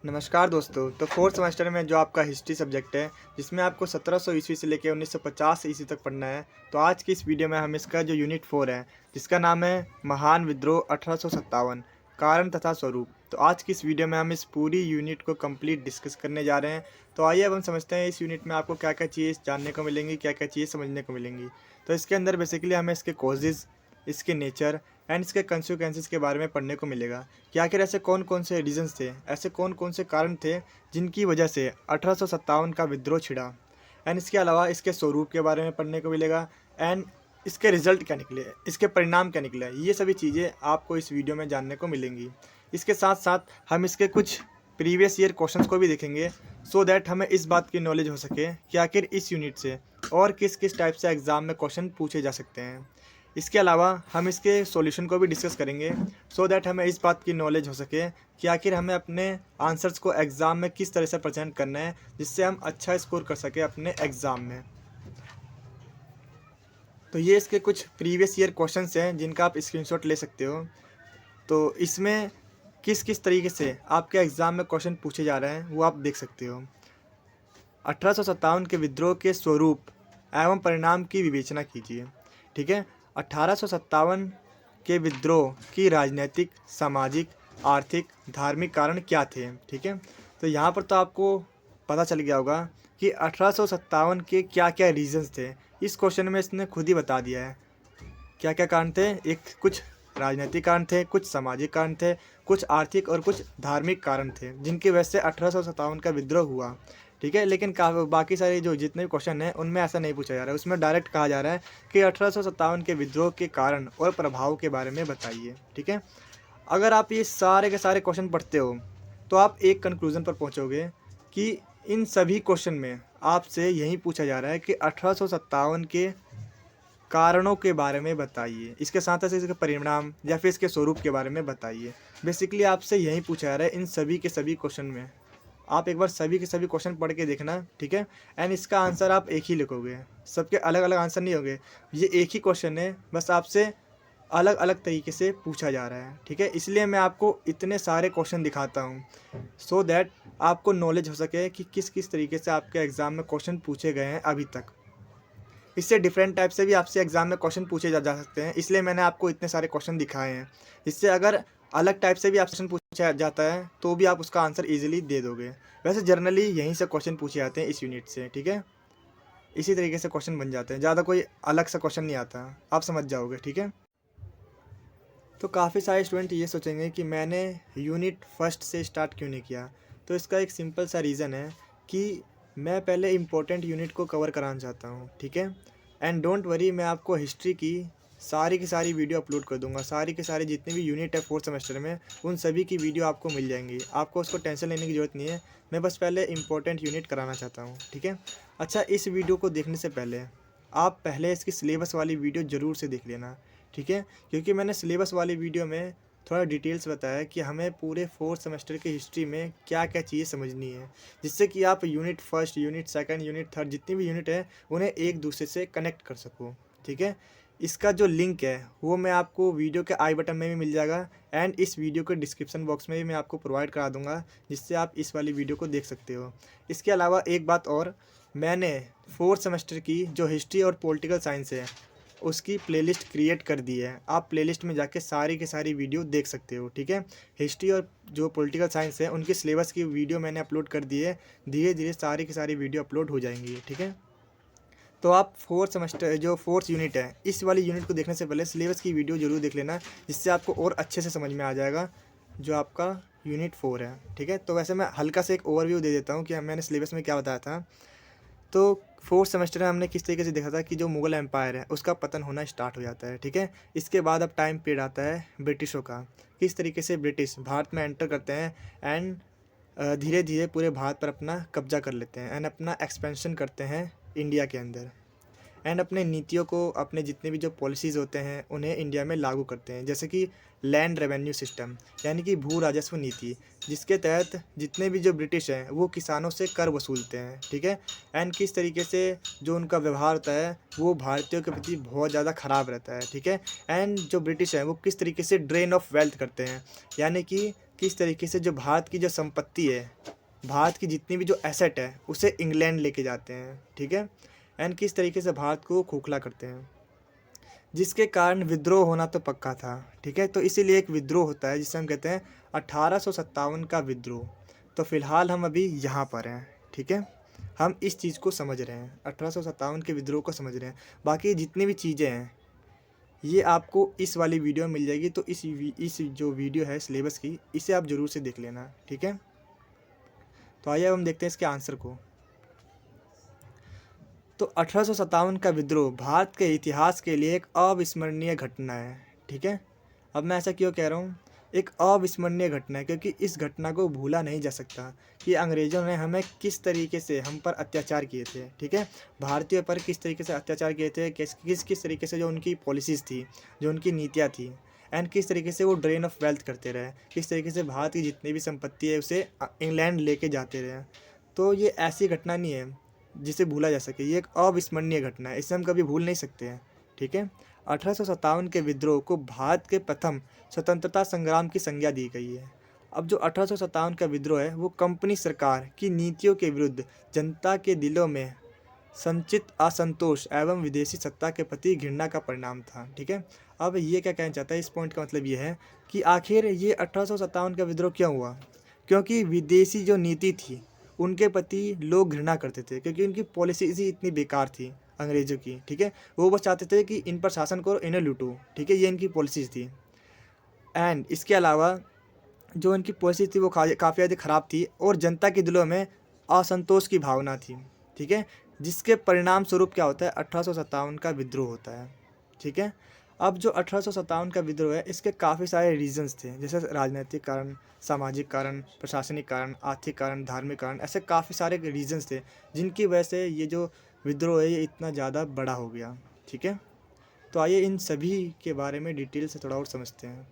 नमस्कार दोस्तों। तो फोर्थ सेमेस्टर में जो आपका हिस्ट्री सब्जेक्ट है, जिसमें आपको 1700 ईस्वी से लेकर 1950 ईस्वी तक पढ़ना है। तो आज की इस वीडियो में हम इसका जो यूनिट 4 है, जिसका नाम है महान विद्रोह 1857 कारण तथा स्वरूप। तो आज की इस वीडियो में हम इस पूरी यूनिट को कंप्लीट डिस्कस करने जा रहे हैं। तो आइए अब हम समझते हैं इस यूनिट में आपको क्या क्या चीज़ जानने को मिलेंगी, क्या क्या चीज़ समझने को मिलेंगी। तो इसके अंदर बेसिकली हमें इसके कॉजेज़, इसके नेचर एंड इसके कंसिक्वेंसेस के बारे में पढ़ने को मिलेगा कि आखिर ऐसे कौन कौन से रीजंस थे, ऐसे कौन कौन से कारण थे जिनकी वजह से 1857 का विद्रोह छिड़ा। एंड इसके अलावा इसके स्वरूप के बारे में पढ़ने को मिलेगा एंड इसके रिजल्ट क्या निकले, इसके परिणाम क्या निकले। ये सभी चीज़ें आपको इस वीडियो में जानने को मिलेंगी। इसके साथ साथ हम इसके कुछ प्रीवियस ईयर क्वेश्चंस को भी देखेंगे, सो दैट हमें इस बात की नॉलेज हो सके कि आखिर इस यूनिट से और किस किस टाइप से एग्ज़ाम में क्वेश्चन पूछे जा सकते हैं। इसके अलावा हम इसके सॉल्यूशन को भी डिस्कस करेंगे, सो दैट हमें इस बात की नॉलेज हो सके कि आखिर हमें अपने आंसर्स को एग्ज़ाम में किस तरह से प्रेजेंट करना है, जिससे हम अच्छा स्कोर कर सकें अपने एग्ज़ाम में। तो ये इसके कुछ प्रीवियस ईयर क्वेश्चंस हैं जिनका आप स्क्रीनशॉट ले सकते हो। तो इसमें किस किस तरीके से आपके एग्ज़ाम में क्वेश्चन पूछे जा रहे हैं वो आप देख सकते हो। 1857 के विद्रोह के स्वरूप एवं परिणाम की विवेचना कीजिए। ठीक है, 1857 के विद्रोह की राजनीतिक, सामाजिक, आर्थिक, धार्मिक कारण क्या थे। ठीक है, तो यहाँ पर तो आपको पता चल गया होगा कि 1857 के क्या क्या रीजंस थे। इस क्वेश्चन में इसने खुद ही बता दिया है क्या क्या कारण थे। एक कुछ राजनीतिक कारण थे, कुछ सामाजिक कारण थे, कुछ आर्थिक और कुछ धार्मिक कारण थे जिनकी वजह से 1857 का विद्रोह हुआ। ठीक है, लेकिन बाकी सारे जो जितने भी क्वेश्चन हैं उनमें ऐसा नहीं पूछा जा रहा है। उसमें डायरेक्ट कहा जा रहा है कि 1857 के विद्रोह के कारण और प्रभाव के बारे में बताइए। ठीक है, अगर आप ये सारे के सारे क्वेश्चन पढ़ते हो तो आप एक कंक्लूजन पर पहुंचोगे कि इन सभी क्वेश्चन में आपसे यही पूछा जा रहा है कि 1857 के कारणों के बारे में बताइए, इसके साथ साथ इसके परिणाम या फिर इसके स्वरूप के बारे में बताइए। बेसिकली आपसे यही पूछा जा रहा है इन सभी के सभी क्वेश्चन में। आप एक बार सभी के सभी क्वेश्चन पढ़ के देखना। ठीक है, एंड इसका आंसर आप एक ही लिखोगे, सबके अलग अलग आंसर नहीं होंगे। ये एक ही क्वेश्चन है, बस आपसे अलग अलग तरीके से पूछा जा रहा है। ठीक है, इसलिए मैं आपको इतने सारे क्वेश्चन दिखाता हूँ, सो दैट आपको नॉलेज हो सके कि किस किस तरीके से आपके एग्ज़ाम में क्वेश्चन पूछे गए हैं अभी तक। इससे डिफरेंट टाइप से भी आपसे एग्ज़ाम में क्वेश्चन पूछे जा सकते हैं, इसलिए मैंने आपको इतने सारे क्वेश्चन दिखाए हैं। इससे अगर अलग टाइप से भी आपसे क्वेश्चन पूछा जाता है तो भी आप उसका आंसर ईजिली दे दोगे। वैसे जनरली यहीं से क्वेश्चन पूछे जाते हैं इस यूनिट से। ठीक है, इसी तरीके से क्वेश्चन बन जाते हैं, ज़्यादा कोई अलग सा क्वेश्चन नहीं आता, आप समझ जाओगे। ठीक है, तो काफ़ी सारे स्टूडेंट ये सोचेंगे कि मैंने यूनिट फर्स्ट से स्टार्ट क्यों नहीं किया। तो इसका एक सिंपल सा रीज़न है कि मैं पहले इम्पोर्टेंट यूनिट को कवर कराना चाहता हूँ। ठीक है, एंड डोंट वरी, मैं आपको हिस्ट्री की सारी वीडियो अपलोड कर दूंगा। सारी के सारे जितने भी यूनिट है फोर्थ सेमेस्टर में, उन सभी की वीडियो आपको मिल जाएंगी। आपको उसको टेंशन लेने की ज़रूरत नहीं है, मैं बस पहले इंपॉर्टेंट यूनिट कराना चाहता हूँ। ठीक है, अच्छा, इस वीडियो को देखने से पहले आप पहले इसकी सिलेबस वाली वीडियो ज़रूर से देख लेना। ठीक है, क्योंकि मैंने सिलेबस वाली वीडियो में थोड़ा डिटेल्स बताया कि हमें पूरे फोर्थ सेमेस्टर की हिस्ट्री में क्या क्या चीज़ें समझनी है, जिससे कि आप unit first, unit second, unit third, जितनी भी यूनिट है उन्हें एक दूसरे से कनेक्ट कर सको। ठीक है, इसका जो लिंक है वो मैं आपको वीडियो के आई बटन में भी मिल जाएगा एंड इस वीडियो के डिस्क्रिप्शन बॉक्स में भी मैं आपको प्रोवाइड करा दूंगा, जिससे आप इस वाली वीडियो को देख सकते हो। इसके अलावा एक बात और, मैंने फोर्थ सेमेस्टर की जो हिस्ट्री और पॉलिटिकल साइंस है उसकी प्लेलिस्ट क्रिएट कर दी है। आप प्लेलिस्ट में जाके सारी की सारी वीडियो देख सकते हो। ठीक है, हिस्ट्री और जो पॉलिटिकल साइंस है उनके सिलेबस की वीडियो मैंने अपलोड कर दी है। धीरे धीरे सारी की सारी वीडियो अपलोड हो जाएंगी। ठीक है, तो आप फोर्थ सेमेस्टर जो फोर्थ यूनिट है, इस वाली यूनिट को देखने से पहले सिलेबस की वीडियो जरूर देख लेना, जिससे आपको और अच्छे से समझ में आ जाएगा जो आपका यूनिट 4 है। ठीक है, तो वैसे मैं हल्का से एक ओवरव्यू दे देता हूँ कि मैंने सिलेबस में क्या बताया था। तो फोर्थ सेमेस्टर में हमने किस तरीके से देखा था कि जो मुग़ल एम्पायर है उसका पतन होना स्टार्ट हो जाता है। ठीक है, इसके बाद अब टाइम पीरियड आता है ब्रिटिशों का, किस तरीके से ब्रिटिश भारत में एंटर करते हैं एंड धीरे धीरे पूरे भारत पर अपना कब्जा कर लेते हैं एंड अपना एक्सपेंशन करते हैं इंडिया के अंदर, एंड अपने नीतियों को, अपने जितने भी जो पॉलिसीज़ होते हैं उन्हें इंडिया में लागू करते हैं। जैसे कि लैंड रेवेन्यू सिस्टम, यानी कि भू राजस्व नीति, जिसके तहत जितने भी जो ब्रिटिश हैं वो किसानों से कर वसूलते हैं। ठीक है, एंड किस तरीके से जो उनका व्यवहार होता है वो भारतीयों के प्रति बहुत ज़्यादा ख़राब रहता है। ठीक है, एंड जो ब्रिटिश हैं वो किस तरीके से ड्रेन ऑफ वेल्थ करते हैं, यानी कि किस तरीके से जो भारत की जो संपत्ति है, भारत की जितनी भी जो एसेट है, उसे इंग्लैंड लेके जाते हैं, ठीक है, एंड किस तरीके से भारत को खोखला करते हैं, जिसके कारण विद्रोह होना तो पक्का था, ठीक है। तो इसीलिए एक विद्रोह होता है जिसे हम कहते हैं 1857 का विद्रोह। तो फिलहाल हम अभी यहाँ पर हैं, ठीक है, हम इस चीज़ को समझ रहे हैं, 1857 के विद्रोह को समझ रहे हैं। बाकी जितनी भी चीज़ें हैं ये आपको इस वाली वीडियो में मिल जाएगी। तो इस जो वीडियो है सिलेबस की, इसे आप ज़रूर से देख लेना, ठीक है। तो आइए अब हम देखते हैं इसके आंसर को। तो 1857 का विद्रोह भारत के इतिहास के लिए एक अविस्मरणीय घटना है, ठीक है। अब मैं ऐसा क्यों कह रहा हूँ, एक अविस्मरणीय घटना है क्योंकि इस घटना को भूला नहीं जा सकता कि अंग्रेज़ों ने हमें किस तरीके से हम पर अत्याचार किए थे, ठीक है, भारतीयों पर किस तरीके से अत्याचार किए थे, किस तरीके से जो उनकी पॉलिसीज़ थी, जो उनकी नीतियाँ थी, एंड किस तरीके से वो ड्रेन ऑफ वेल्थ करते रहे, किस तरीके से भारत की जितनी भी संपत्ति है उसे इंग्लैंड लेके जाते रहे। तो ये ऐसी घटना नहीं है जिसे भूला जा सके, ये एक अविस्मरणीय घटना है, इसे हम कभी भूल नहीं सकते हैं, ठीक है। 1857 के विद्रोह को भारत के प्रथम स्वतंत्रता संग्राम की संज्ञा दी गई है। अब जो 1857 का विद्रोह है वो कंपनी सरकार की नीतियों के विरुद्ध जनता के दिलों में संचित असंतोष एवं विदेशी सत्ता के प्रति घृणा का परिणाम था, ठीक है। अब ये क्या कहना चाहता है, इस पॉइंट का मतलब ये है कि आखिर ये 1857 का विद्रोह क्यों हुआ, क्योंकि विदेशी जो नीति थी उनके प्रति लोग घृणा करते थे, क्योंकि उनकी पॉलिसीज ही इतनी बेकार थी अंग्रेज़ों की, ठीक है। वो बस चाहते थे कि इन पर शासन करो, इन्हें लूटो, ठीक है, ये इनकी पॉलिसीज थी। एंड इसके अलावा जो इनकी पॉलिसी थी वो काफ़ी ज़्यादा ख़राब थी और जनता के दिलों में असंतोष की भावना थी, ठीक है, जिसके परिणाम स्वरूप क्या होता है, 1857 का विद्रोह होता है, ठीक है। अब जो 1857 का विद्रोह है इसके काफ़ी सारे रीजंस थे, जैसे राजनीतिक कारण, सामाजिक कारण, प्रशासनिक कारण, आर्थिक कारण, धार्मिक कारण, ऐसे काफ़ी सारे रीजंस थे जिनकी वजह से ये जो विद्रोह है ये इतना ज़्यादा बड़ा हो गया, ठीक है। तो आइए इन सभी के बारे में डिटेल से थोड़ा और समझते हैं।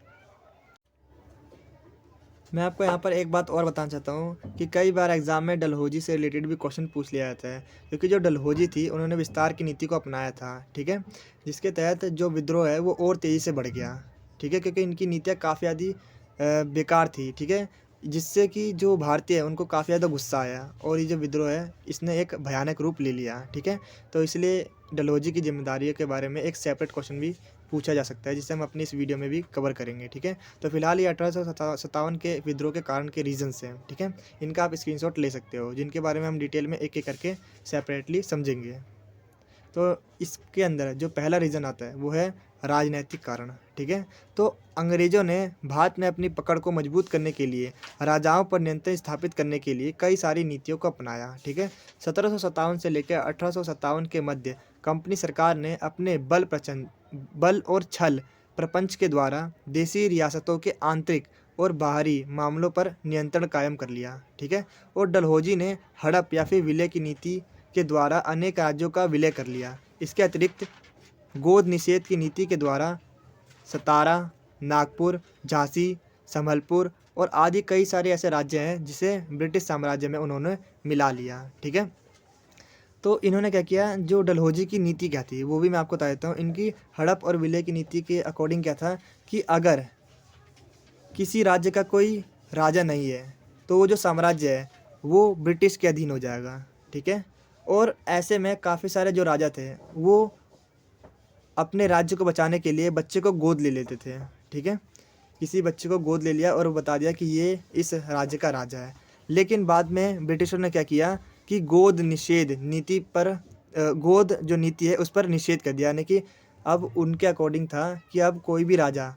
मैं आपको यहाँ पर एक बात और बताना चाहता हूँ कि कई बार एग्ज़ाम में डलहौजी से रिलेटेड भी क्वेश्चन पूछ लिया जाता है, क्योंकि जो डलहौजी थी उन्होंने विस्तार की नीति को अपनाया था, ठीक है, जिसके तहत जो विद्रोह है वो और तेज़ी से बढ़ गया, ठीक है, क्योंकि इनकी नीतियाँ काफ़ी ज़्यादा बेकार थी, ठीक है, जिससे कि जो भारतीय है उनको काफ़ी ज़्यादा गुस्सा आया और ये जो विद्रोह है इसने एक भयानक रूप ले लिया, ठीक है। तो इसलिए डलहौजी की जिम्मेदारियों के बारे में एक सेपरेट क्वेश्चन भी पूछा जा सकता है, जिसे हम अपनी इस वीडियो में भी कवर करेंगे, ठीक है। तो फिलहाल ये 1857 के विद्रोह के कारण के रीजंस हैं, ठीक है, इनका आप स्क्रीनशॉट ले सकते हो, जिनके बारे में हम डिटेल में एक एक करके सेपरेटली समझेंगे। तो इसके अंदर जो पहला रीज़न आता है वो है राजनैतिक कारण, ठीक है। तो अंग्रेज़ों ने भारत में अपनी पकड़ को मजबूत करने के लिए, राजाओं पर नियंत्रण स्थापित करने के लिए कई सारी नीतियों को अपनाया, ठीक है। 1757 से लेकर 1857 के मध्य कंपनी सरकार ने अपने बल और छल प्रपंच के द्वारा देशी रियासतों के आंतरिक और बाहरी मामलों पर नियंत्रण कायम कर लिया, ठीक है। और डलहौजी ने हड़प या फिर विलय की नीति के द्वारा अनेक राज्यों का विलय कर लिया। इसके अतिरिक्त गोद निषेध की नीति के द्वारा सतारा, नागपुर, झांसी, संभलपुर और आदि कई सारे ऐसे राज्य हैं जिसे ब्रिटिश साम्राज्य में उन्होंने मिला लिया, ठीक है। तो इन्होंने क्या किया, जो डलहौजी की नीति क्या थी वो भी मैं आपको बता देता हूँ। इनकी हड़प और विलय की नीति के अकॉर्डिंग क्या था कि अगर किसी राज्य का कोई राजा नहीं है तो वो जो साम्राज्य है वो ब्रिटिश के अधीन हो जाएगा, ठीक है। और ऐसे में काफ़ी सारे जो राजा थे वो अपने राज्य को बचाने के लिए बच्चे को गोद ले लेते थे, ठीक है, किसी बच्चे को गोद ले लिया और बता दिया कि ये इस राज्य का राजा है। लेकिन बाद में ब्रिटिशरों ने क्या किया कि गोद निषेध नीति पर गोद जो नीति है उस पर निषेध कर दिया, यानी कि अब उनके अकॉर्डिंग था कि अब कोई भी राजा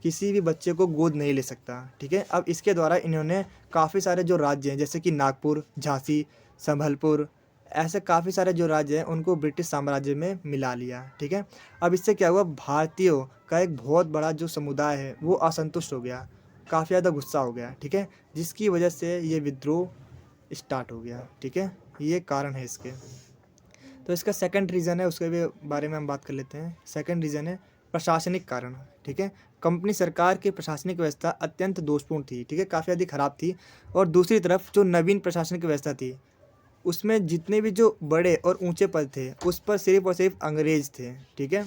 किसी भी बच्चे को गोद नहीं ले सकता, ठीक है। अब इसके द्वारा इन्होंने काफ़ी सारे जो राज्य हैं जैसे कि नागपुर, झांसी, संभलपुर, ऐसे काफ़ी सारे जो राज्य हैं उनको ब्रिटिश साम्राज्य में मिला लिया, ठीक है। अब इससे क्या हुआ, भारतीयों का एक बहुत बड़ा जो समुदाय है वो असंतुष्ट हो गया, काफ़ी ज़्यादा गुस्सा हो गया, ठीक है, जिसकी वजह से ये विद्रोह स्टार्ट हो गया, ठीक है, ये कारण है इसके। तो इसका सेकंड रीज़न है, उसके भी बारे में हम बात कर लेते हैं। सेकंड रीज़न है प्रशासनिक कारण, ठीक है। कंपनी सरकार की प्रशासनिक व्यवस्था अत्यंत दोषपूर्ण थी, ठीक है, काफ़ी ज़्यादा ख़राब थी। और दूसरी तरफ जो नवीन प्रशासनिक व्यवस्था थी उसमें जितने भी जो बड़े और ऊंचे पद थे उस पर सिर्फ और सिर्फ अंग्रेज़ थे, ठीक है।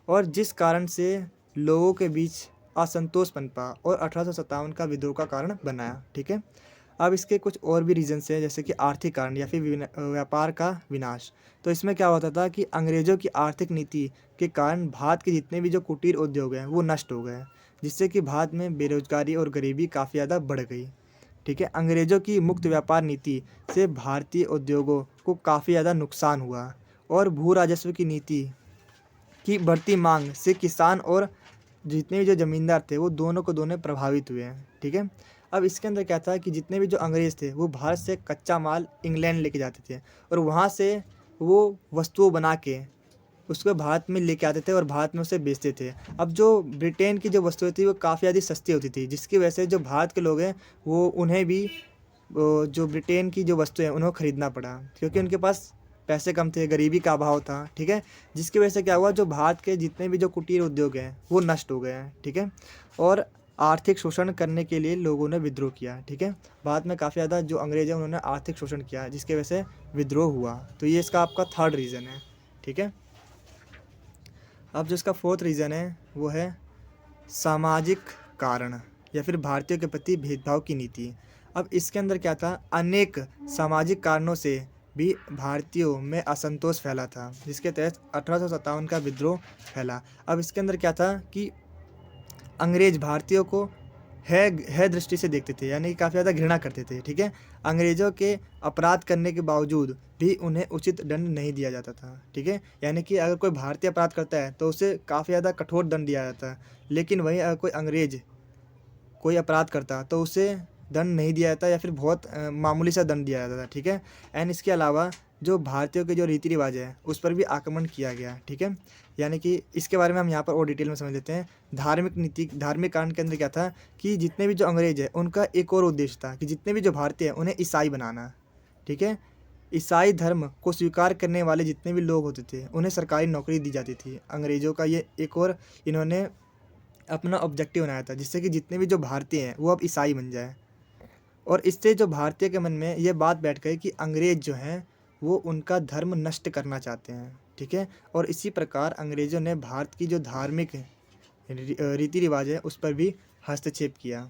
और जिस कारण से लोगों के बीच असंतोष पनपा और 1857 का विद्रोह का कारण बनाया। ठीक है, अब इसके कुछ और भी रीजन्स हैं, जैसे कि आर्थिक कारण या फिर व्यापार का विनाश। तो इसमें क्या होता था कि अंग्रेज़ों की आर्थिक नीति के कारण भारत के जितने भी जो कुटीर उद्योग हैं वो नष्ट हो गए, जिससे कि भारत में बेरोजगारी और गरीबी काफ़ी ज़्यादा बढ़ गई। ठीक है, अंग्रेज़ों की मुक्त व्यापार नीति से भारतीय उद्योगों को काफ़ी ज़्यादा नुकसान हुआ और भू राजस्व की नीति की बढ़ती मांग से किसान और जितने भी जो ज़मींदार थे वो दोनों को दोनों प्रभावित हुए हैं। ठीक है, अब इसके अंदर क्या था कि जितने भी जो अंग्रेज़ थे वो भारत से कच्चा माल इंग्लैंड लेके जाते थे और वहाँ से वो वस्तुओं बना के उसको भारत में लेके आते थे और भारत में उसे बेचते थे। अब जो ब्रिटेन की जो वस्तुएं थी वो काफ़ी ज़्यादा सस्ती होती थी, जिसकी वजह से जो भारत के लोग हैं वो उन्हें भी जो ब्रिटेन की जो वस्तुएं हैं उन्हें खरीदना पड़ा, क्योंकि उनके पास पैसे कम थे, गरीबी का अभाव था। ठीक है, जिसकी वजह से क्या हुआ, जो भारत के जितने भी जो कुटीर उद्योग हैं वो नष्ट हो गए हैं। ठीक है, और आर्थिक शोषण करने के लिए लोगों ने विद्रोह किया। ठीक है, भारत में काफ़ी ज़्यादा जो अंग्रेज हैं उन्होंने आर्थिक शोषण किया, जिसकी वजह से विद्रोह हुआ। तो ये इसका आपका थर्ड रीज़न है। ठीक है, अब जो इसका फोर्थ रीज़न है वो है सामाजिक कारण या फिर भारतीयों के प्रति भेदभाव की नीति। अब इसके अंदर क्या था, अनेक सामाजिक कारणों से भी भारतीयों में असंतोष फैला था, जिसके तहत 1857 का विद्रोह फैला। अब इसके अंदर क्या था कि अंग्रेज भारतीयों को है दृष्टि से देखते थे, यानी कि काफ़ी ज़्यादा घृणा करते थे। ठीक है, अंग्रेज़ों के अपराध करने के बावजूद भी उन्हें उचित दंड नहीं दिया जाता था। ठीक है, यानी कि अगर कोई भारतीय अपराध करता है तो उसे काफ़ी ज़्यादा कठोर दंड दिया जाता है, लेकिन वहीं अगर कोई अंग्रेज कोई अपराध करता तो उसे दंड नहीं दिया जाता या फिर बहुत मामूली सा दंड दिया जाता था। ठीक है, एंड इसके अलावा जो भारतीयों के जो रीति रिवाज है उस पर भी आक्रमण किया गया। ठीक है, यानी कि इसके बारे में हम यहाँ पर और डिटेल में समझ लेते हैं। धार्मिक कारण के अंदर क्या था कि जितने भी जो अंग्रेज है उनका एक और उद्देश्य था कि जितने भी जो भारतीय हैं उन्हें ईसाई बनाना। ठीक है, ईसाई धर्म को स्वीकार करने वाले जितने भी लोग होते थे उन्हें सरकारी नौकरी दी जाती थी। अंग्रेज़ों का ये एक और इन्होंने अपना ऑब्जेक्टिव बनाया था, जिससे कि जितने भी जो भारतीय हैं वो अब ईसाई बन जाए। और इससे जो भारतीय के मन में ये बात बैठ गई कि अंग्रेज जो हैं वो उनका धर्म नष्ट करना चाहते हैं। ठीक है, और इसी प्रकार अंग्रेज़ों ने भारत की जो धार्मिक रीति रिवाज है उस पर भी हस्तक्षेप किया।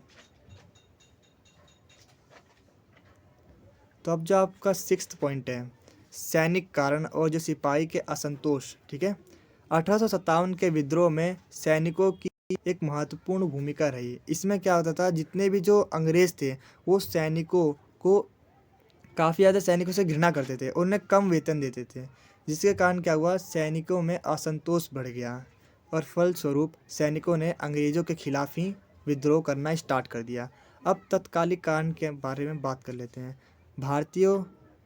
तो अब जो आपका सिक्स्थ पॉइंट है, सैनिक कारण और जो सिपाही के असंतोष। ठीक है, 1857 के विद्रोह में सैनिकों की एक महत्वपूर्ण भूमिका रही। इसमें क्या होता था, जितने भी जो अंग्रेज थे वो सैनिकों को काफ़ी ज़्यादा सैनिकों से घृणा करते थे और उन्हें कम वेतन देते थे, जिसके कारण क्या हुआ, सैनिकों में असंतोष बढ़ गया और फलस्वरूप सैनिकों ने अंग्रेज़ों के खिलाफ ही विद्रोह करना स्टार्ट कर दिया। अब तत्कालिक कारण के बारे में बात कर लेते हैं। भारतीय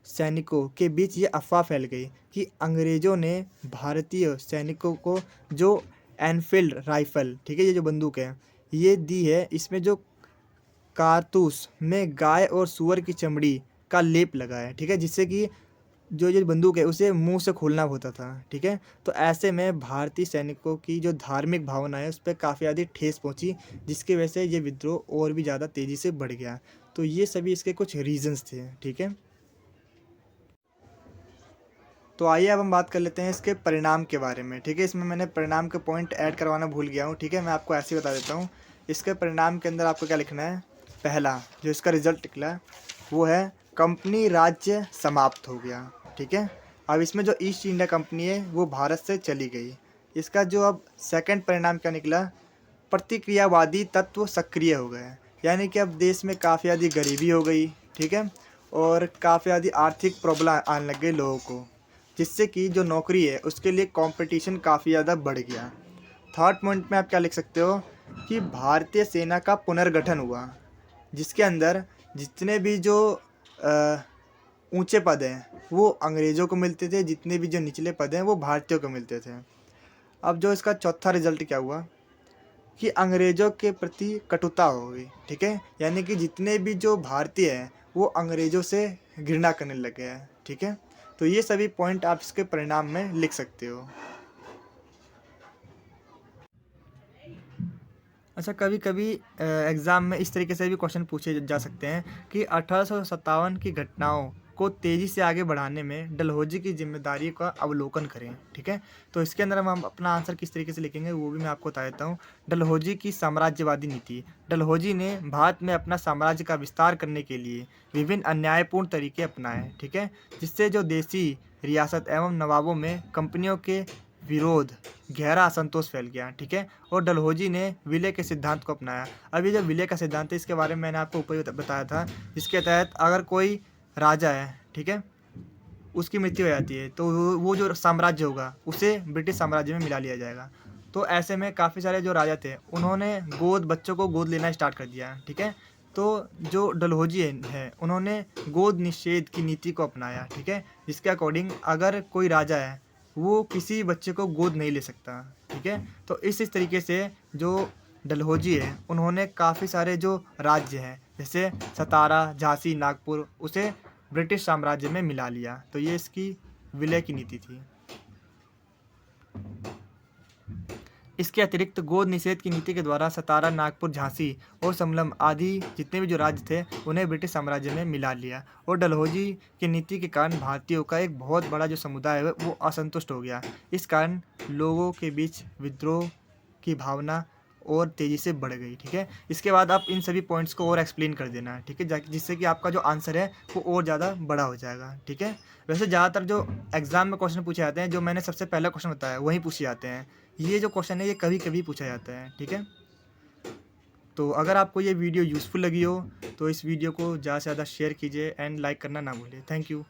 सैनिकों के बीच ये अफवाह फैल गई कि अंग्रेज़ों ने भारतीय सैनिकों को जो एनफील्ड राइफल, ठीक है, ये जो बंदूक है ये दी है, इसमें जो कारतूस में गाय और सूअर की चमड़ी का लेप लगा है। ठीक है, जिससे कि जो ये बंदूक है उसे मुंह से खोलना होता था। ठीक है, तो ऐसे में भारतीय सैनिकों की जो धार्मिक भावना है उस पर काफ़ी ज़्यादा ठेस पहुंची, जिसकी वजह से ये विद्रोह और भी ज़्यादा तेज़ी से बढ़ गया। तो ये सभी इसके कुछ रीजंस थे। ठीक है, तो आइए अब हम बात कर लेते हैं इसके परिणाम के बारे में। ठीक है, इसमें मैंने परिणाम के पॉइंट ऐड करवाना भूल गया हूँ। ठीक है, मैं आपको ऐसे ही बता देता हूँ। इसके परिणाम के अंदर आपको क्या लिखना है, पहला जो इसका रिजल्ट निकला है वो है कंपनी राज्य समाप्त हो गया। ठीक है, अब इसमें जो ईस्ट इंडिया कंपनी है वो भारत से चली गई। इसका जो अब सेकंड परिणाम क्या निकला, प्रतिक्रियावादी तत्व सक्रिय हो गए, यानी कि अब देश में काफ़ी ज़्यादा गरीबी हो गई। ठीक है, और काफ़ी ज़्यादा आर्थिक प्रॉब्लम आने लग गई लोगों को, जिससे कि जो नौकरी है उसके लिए कंपटीशन काफ़ी ज़्यादा बढ़ गया। थर्ड पॉइंट में आप क्या लिख सकते हो कि भारतीय सेना का पुनर्गठन हुआ, जिसके अंदर जितने भी जो ऊंचे पद हैं वो अंग्रेज़ों को मिलते थे, जितने भी जो निचले पद हैं वो भारतीयों को मिलते थे। अब जो इसका चौथा रिजल्ट क्या हुआ कि अंग्रेज़ों के प्रति कटुता हो गई। ठीक है, यानी कि जितने भी जो भारतीय हैं वो अंग्रेज़ों से घृणा करने लगे हैं। ठीक है, तो ये सभी पॉइंट आप इसके परिणाम में लिख सकते हो। अच्छा, कभी कभी एग्ज़ाम में इस तरीके से भी क्वेश्चन पूछे जा सकते हैं कि 1857 की घटनाओं को तेज़ी से आगे बढ़ाने में डलहौजी की जिम्मेदारी का अवलोकन करें। ठीक है, तो इसके अंदर हम अपना आंसर किस तरीके से लिखेंगे वो भी मैं आपको बता देता हूँ। डलहौजी की साम्राज्यवादी नीति। डलहौजी ने भारत में अपना साम्राज्य का विस्तार करने के लिए विभिन्न अन्यायपूर्ण तरीके अपनाए। ठीक है, जिससे जो देसी रियासत एवं नवाबों में कंपनियों के विरोध गहरा असंतोष फैल गया। ठीक है, और डलहौजी ने विलय के सिद्धांत को अपनाया। अब ये जो विलय का सिद्धांत है इसके बारे में मैंने आपको ऊपर ही बताया था, जिसके तहत अगर कोई राजा है, ठीक है, उसकी मृत्यु हो जाती है तो वो जो साम्राज्य होगा उसे ब्रिटिश साम्राज्य में मिला लिया जाएगा। तो ऐसे में काफ़ी सारे जो राजा थे उन्होंने बच्चों को गोद लेना स्टार्ट कर दिया। ठीक है, तो जो डलहौजी है उन्होंने गोद निषेध की नीति को अपनाया। ठीक है, जिसके अकॉर्डिंग अगर कोई राजा है वो किसी बच्चे को गोद नहीं ले सकता। ठीक है, तो इस तरीके से जो डलहौजी है उन्होंने काफ़ी सारे जो राज्य हैं जैसे सतारा, झांसी, नागपुर उसे ब्रिटिश साम्राज्य में मिला लिया। तो ये इसकी विलय की नीति थी। इसके अतिरिक्त गोद निषेध की नीति के द्वारा सतारा, नागपुर, झांसी और समलम आदि जितने भी जो राज्य थे उन्हें ब्रिटिश साम्राज्य में मिला लिया। और डलहौजी की नीति के कारण भारतीयों का एक बहुत बड़ा जो समुदाय है वो असंतुष्ट हो गया। इस कारण लोगों के बीच विद्रोह की भावना और तेज़ी से बढ़ गई। ठीक है, इसके बाद आप इन सभी पॉइंट्स को और एक्सप्लेन कर देना है। ठीक है, जिससे कि आपका जो आंसर है वो और ज़्यादा बड़ा हो जाएगा। ठीक है, वैसे ज़्यादातर जो एग्ज़ाम में क्वेश्चन पूछे जाते हैं जो मैंने सबसे पहला क्वेश्चन बताया वही पूछे जाते हैं। ये जो क्वेश्चन है ये कभी कभी पूछा जाता है। ठीक है, तो अगर आपको ये वीडियो यूज़फुल लगी हो तो इस वीडियो को ज़्यादा से ज़्यादा शेयर कीजिए एंड लाइक करना ना भूलिए। Thank you.